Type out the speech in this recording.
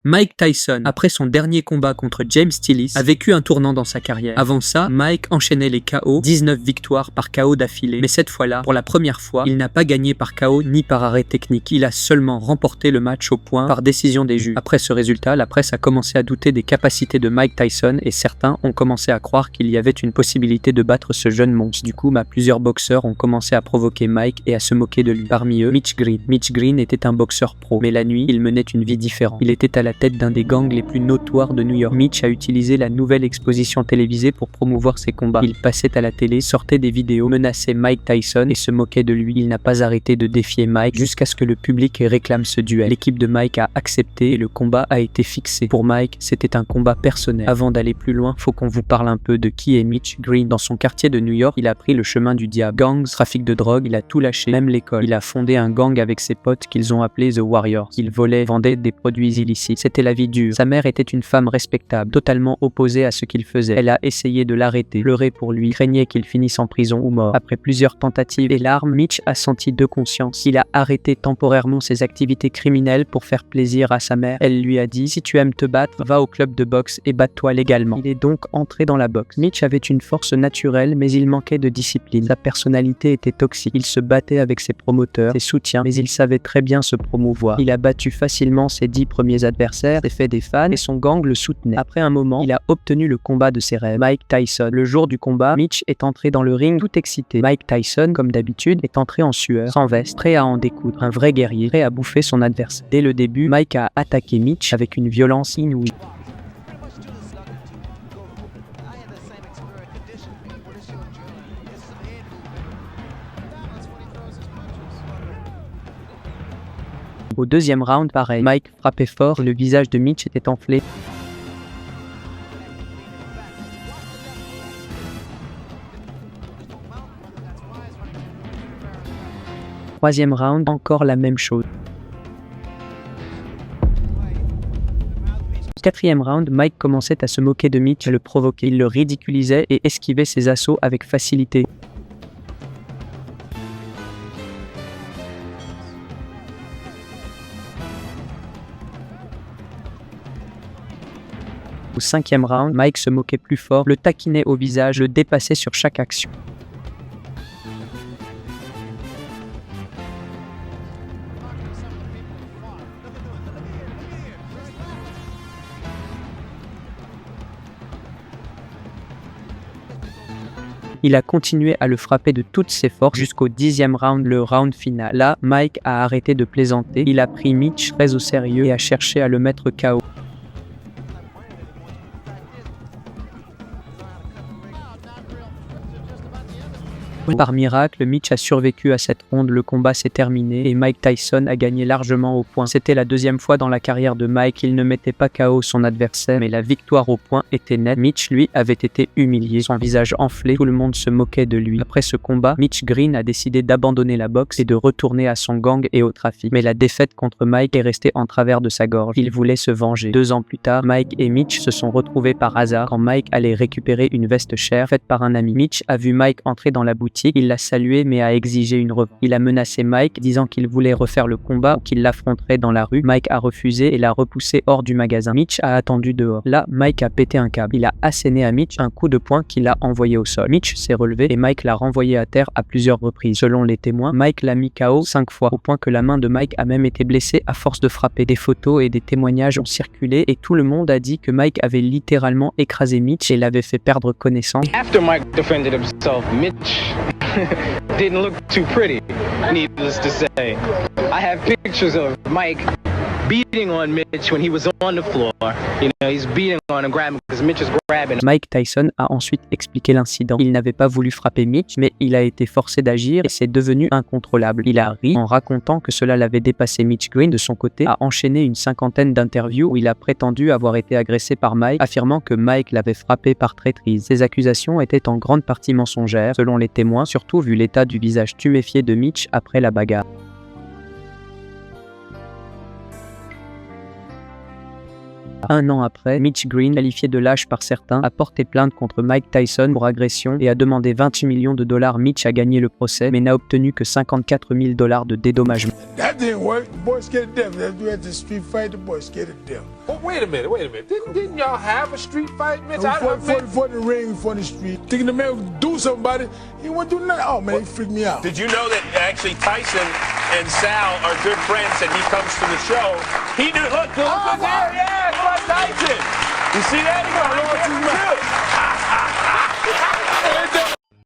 Mike Tyson, après son dernier combat contre James Tillis, a vécu un tournant dans sa carrière. Avant ça, Mike enchaînait les KO, 19 victoires par KO d'affilée. Mais cette fois-là, pour la première fois, il n'a pas gagné par KO ni par arrêt technique. Il a seulement remporté le match au point par décision des juges. Après ce résultat, la presse a commencé à douter des capacités de Mike Tyson et certains ont commencé à croire qu'il y avait une possibilité de battre ce jeune monstre. Du coup, plusieurs boxeurs ont commencé à provoquer Mike et à se moquer de lui. Parmi eux, Mitch Green. Mitch Green était un boxeur pro, mais la nuit, il menait une vie différente. Il était à la tête d'un des gangs les plus notoires de New York. Mitch a utilisé la nouvelle exposition télévisée pour promouvoir ses combats. Il passait à la télé, sortait des vidéos, menaçait Mike Tyson et se moquait de lui. Il n'a pas arrêté de défier Mike jusqu'à ce que le public réclame ce duel. L'équipe de Mike a accepté et le combat a été fixé. Pour Mike, c'était un combat personnel. Avant d'aller plus loin, faut qu'on vous parle un peu de qui est Mitch Green. Dans son quartier de New York, il a pris le chemin du diable. Gangs, trafic de drogue, il a tout lâché, même l'école. Il a fondé un gang avec ses potes qu'ils ont appelé The Warriors. Il volait, vendait des produits illicites. C'était la vie dure. Sa mère était une femme respectable, totalement opposée à ce qu'il faisait. Elle a essayé de l'arrêter, pleurait pour lui, craignait qu'il finisse en prison ou mort. Après plusieurs tentatives et larmes, Mitch a senti deux consciences. Il a arrêté temporairement ses activités criminelles pour faire plaisir à sa mère. Elle lui a dit: si tu aimes te battre, va au club de boxe et batte-toi légalement. Il est donc entré dans la boxe. Mitch avait une force naturelle, mais il manquait de discipline. Sa personnalité était toxique. Il se battait avec ses promoteurs, ses soutiens, mais il savait très bien se promouvoir. Il a battu facilement ses 10 premiers adversaires, s'est fait des fans et son gang le soutenait. Après un moment, il a obtenu le combat de ses rêves, Mike Tyson. Le jour du combat, Mitch est entré dans le ring tout excité. Mike Tyson, comme d'habitude, est entré en sueur, sans veste, prêt à en découdre. Un vrai guerrier, prêt à bouffer son adversaire. Dès le début, Mike a attaqué Mitch avec une violence inouïe. Au deuxième round, pareil, Mike frappait fort, le visage de Mitch était enflé. Troisième round, encore la même chose. Quatrième round, Mike commençait à se moquer de Mitch, à le provoquer. Il le ridiculisait et esquivait ses assauts avec facilité. Au cinquième round, Mike se moquait plus fort, le taquinait au visage, le dépassait sur chaque action. Il a continué à le frapper de toutes ses forces jusqu'au 10e round, le round final. Là, Mike a arrêté de plaisanter, il a pris Mitch très au sérieux et a cherché à le mettre KO. Par miracle, Mitch a survécu à cette ronde, le combat s'est terminé et Mike Tyson a gagné largement au point. C'était la deuxième fois dans la carrière de Mike, il ne mettait pas KO son adversaire, mais la victoire au point était nette. Mitch, lui, avait été humilié, son visage enflé, tout le monde se moquait de lui. Après ce combat, Mitch Green a décidé d'abandonner la boxe et de retourner à son gang et au trafic. Mais la défaite contre Mike est restée en travers de sa gorge. Il voulait se venger. 2 ans plus tard, Mike et Mitch se sont retrouvés par hasard quand Mike allait récupérer une veste chère faite par un ami. Mitch a vu Mike entrer dans la boutique. Il l'a salué mais a exigé une revanche. Il a menacé Mike disant qu'il voulait refaire le combat ou qu'il l'affronterait dans la rue. Mike a refusé et l'a repoussé hors du magasin. Mitch a attendu dehors. Là, Mike a pété un câble. Il a asséné à Mitch un coup de poing qu'il a envoyé au sol. Mitch s'est relevé et Mike l'a renvoyé à terre à plusieurs reprises. Selon les témoins, Mike l'a mis KO 5 fois, au point que la main de Mike a même été blessée à force de frapper. Des photos et des témoignages ont circulé et tout le monde a dit que Mike avait littéralement écrasé Mitch et l'avait fait perdre connaissance. After Mike defended himself, Mitch didn't look too pretty, needless to say. I have pictures of Mike beating on Mitch when he was on the floor. You know, he's beating on him, grabbing because Mitch is grabbing. Mike Tyson a ensuite expliqué l'incident. Il n'avait pas voulu frapper Mitch, mais il a été forcé d'agir et c'est devenu incontrôlable. Il a ri en racontant que cela l'avait dépassé. Mitch Green, de son côté, a enchaîné une cinquantaine d'interviews où il a prétendu avoir été agressé par Mike, affirmant que Mike l'avait frappé par traîtrise. Ces accusations étaient en grande partie mensongères, selon les témoins, surtout vu l'état du visage tuméfié de Mitch après la bagarre. Un an après, Mitch Green, qualifié de lâche par certains, a porté plainte contre Mike Tyson pour agression et a demandé 28 millions de dollars. Mitch a gagné le procès, mais n'a obtenu que 54 000 dollars de dédommagement. That didn't work. The boy scared to death. After we had the street fight, the boy scared to death. Oh, wait a minute. Didn't y'all have a street fight, Mitch? For the ring, for the street. Thinking the man would do something about it. He wouldn't do nothing. Oh, man, he freaked me out. Did you know that actually Tyson and Sal are good friends and he comes to the show? He knew, look, yeah, it's like Tyson. You see that? He got lost his mind.